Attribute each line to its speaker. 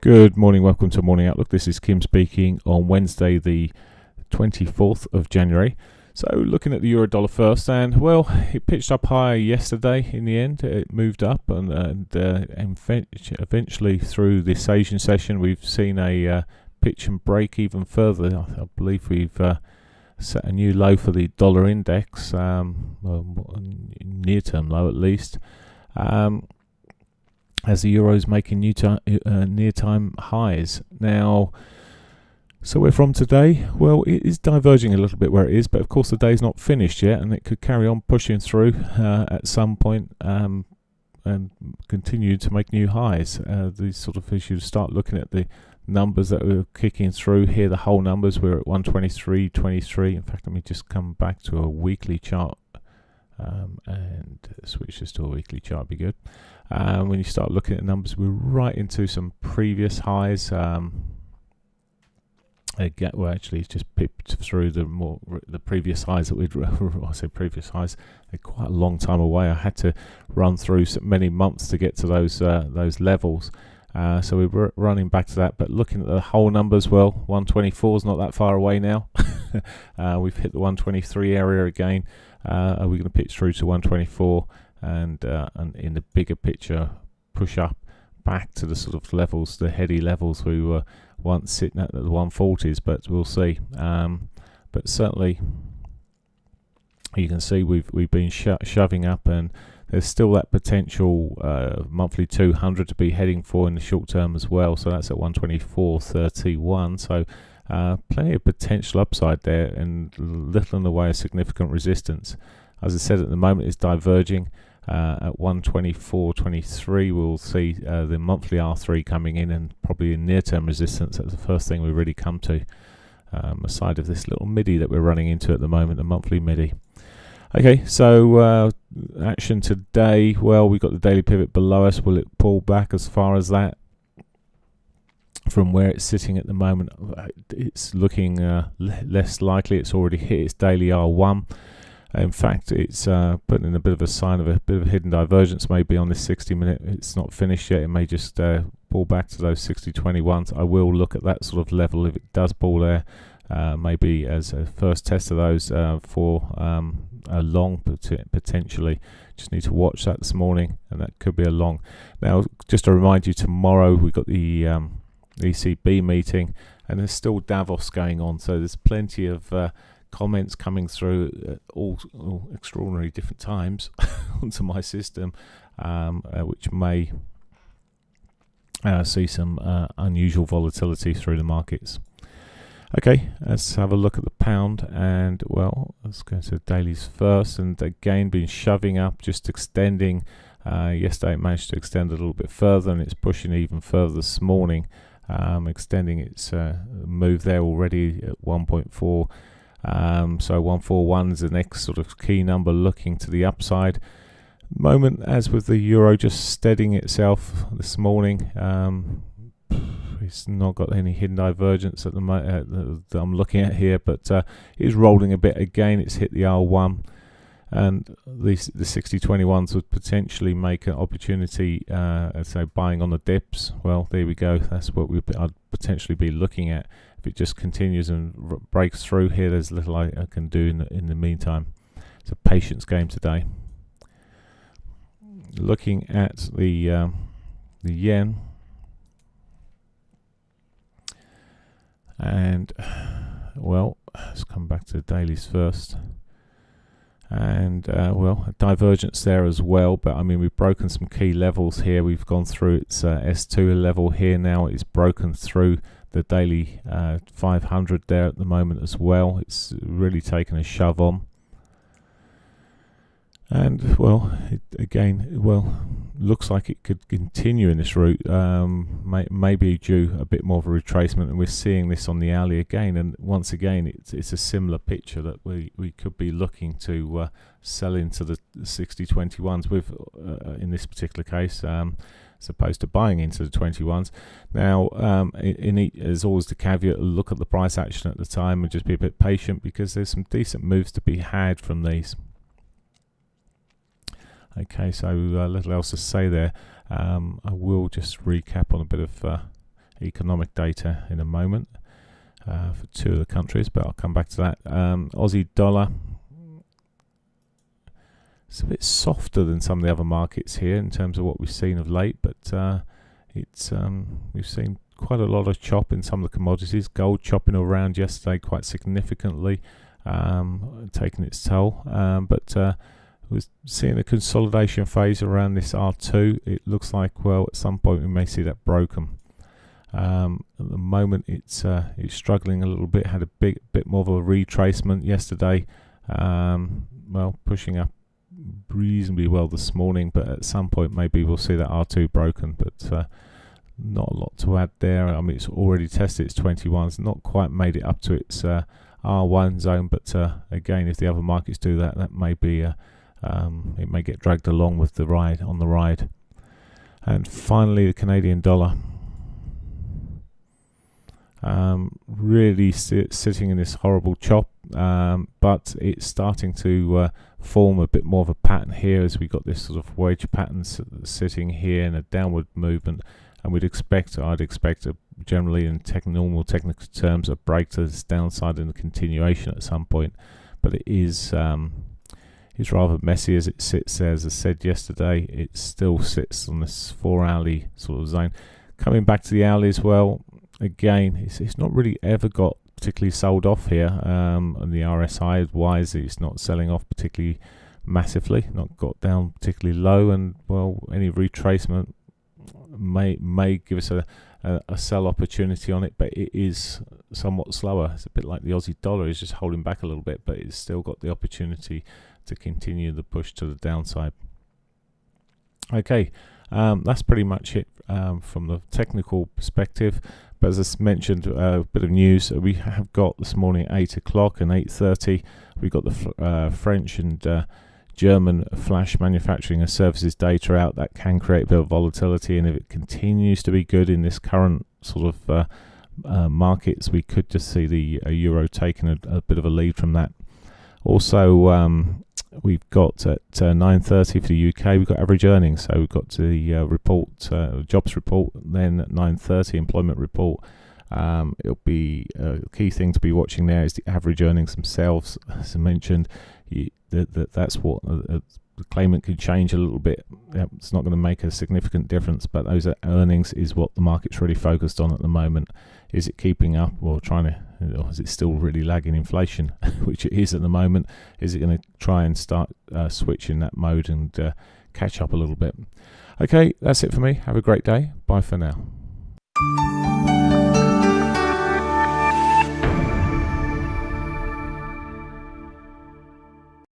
Speaker 1: Good morning, welcome to Morning Outlook. This is Kim speaking on Wednesday the 24th of January. So looking at the euro dollar first, and well, it pitched up higher yesterday. In the end it moved up and eventually through this Asian session we've seen a pitch and break even further. I believe we've set a new low for the dollar index, near term low at least, as the euro is making near-time highs. Now, so we're from today, well, it is diverging a little bit where it is, but of course the day's not finished yet, and it could carry on pushing through at some point and continue to make new highs. These sort of issues start looking at the numbers that are kicking through here, the whole numbers. We're at 123.23. In fact, let me just come back to a weekly chart and switch this to a weekly chart, be good. When you start looking at numbers, we're right into some previous highs. Again, well, actually, it's just pipped through the previous highs that we'd. I say previous highs; they're quite a long time away. I had to run through so many months to get to those levels. So we're running back to that. But looking at the whole numbers, well, 124 is not that far away now. We've hit the 123 area again. Are we going to pitch through to 124 and in the bigger picture push up back to the sort of levels, the heady levels we were once sitting at the 140s? But we'll see. But certainly you can see we've been shoving up, and there's still that potential monthly 200 to be heading for in the short term as well. So that's at 124.31. So plenty of potential upside there, and little in the way of significant resistance. As I said, at the moment it's diverging at 124.23. We'll see the monthly R3 coming in, and probably in near-term resistance. That's the first thing we really come to, aside of this little MIDI that we're running into at the moment, the monthly MIDI. Okay, so action today. Well, we've got the daily pivot below us. Will it pull back as far as that? From where it's sitting at the moment, it's looking less likely. It's already hit its daily R1. In fact, it's putting in a bit of a sign of a bit of a hidden divergence maybe on this 60-minute. It's not finished yet. It may just pull back to those 60-21s. I will look at that sort of level if it does pull there, maybe as a first test of those for a long potentially. Just need to watch that this morning, and that could be a long. Now, just to remind you, tomorrow we've got the ECB meeting, and there's still Davos going on, so there's plenty of comments coming through at all extraordinary different times onto my system, which may see some unusual volatility through the markets. Okay, let's have a look at the pound, and well, let's go to dailies first. And again, been shoving up, just extending. Yesterday it managed to extend a little bit further, and it's pushing even further this morning, extending its move there already at 1.4. So 141 is the next sort of key number looking to the upside. Moment, as with the euro, just steadying itself this morning. It's not got any hidden divergence at the moment that I'm looking at here, but it is rolling a bit again. It's hit the R1, and the 60-21s would potentially make an opportunity, so buying on the dips. Well, there we go. That's what I'd potentially be looking at. If it just continues and breaks through here, there's little I can do in the meantime. It's a patience game today. Looking at the yen, and well, let's come back to the dailies first. And well, a divergence there as well, but I mean, we've broken some key levels here. We've gone through its S2 level here. Now it's broken through the daily 500 there at the moment as well. It's really taken a shove on, and well, looks like it could continue in this route, maybe due a bit more of a retracement, and we're seeing this on the hourly again. And once again, it's a similar picture that we could be looking to sell into the 60-21s with, in this particular case, as opposed to buying into the 21s. Now, there's always the caveat: look at the price action at the time and just be a bit patient, because there's some decent moves to be had from these. Okay, so little else to say there. I will just recap on a bit of economic data in a moment for two of the countries, but I'll come back to that. Aussie dollar, it's a bit softer than some of the other markets here in terms of what we've seen of late, but we've seen quite a lot of chop in some of the commodities. Gold chopping around yesterday quite significantly, taking its toll, but we're seeing a consolidation phase around this R2. It looks like, well, at some point we may see that broken. At the moment it's struggling a little bit, had a bit more of a retracement yesterday, well, pushing up reasonably well this morning, but at some point maybe we'll see that R2 broken, but not a lot to add there. I mean, it's already tested its 21s, not quite made it up to its R1 zone, but again, if the other markets do that, that may be it may get dragged along with the ride. And finally, the Canadian dollar, really sitting in this horrible chop, but it's starting to form a bit more of a pattern here as we got this sort of wedge pattern sitting here in a downward movement, and I'd expect generally in normal technical terms a break to this downside and a continuation at some point, but it is rather messy as it sits there. As I said yesterday, it still sits on this 4-hourly sort of zone. Coming back to the hourly as well, again, it's not really ever got particularly sold off here, and the RSI wise, it's not selling off particularly massively, not got down particularly low, and well, any retracement may give us a sell opportunity on it, but it is somewhat slower. It's a bit like the Aussie dollar is just holding back a little bit, but it's still got the opportunity to continue the push to the downside. Okay, that's pretty much it from the technical perspective. But as I mentioned, a bit of news we have got this morning at 8 o'clock and 8:30. We got the French and German flash manufacturing and services data out. That can create a bit of volatility, and if it continues to be good in this current sort of markets, we could just see the euro taking a bit of a lead from that. Also, we've got at 9:30 for the UK, we've got average earnings. So we've got the report, jobs report, then at 9:30 employment report. It'll be a key thing to be watching there is the average earnings themselves. As I mentioned, that's what the claimant could change a little bit. It's not going to make a significant difference, but those earnings is what the market's really focused on at the moment. Is it keeping up or or is it still really lagging inflation, which it is at the moment? Is it going to try and start switching that mode and catch up a little bit? Okay, that's it for me. Have a great day. Bye for now.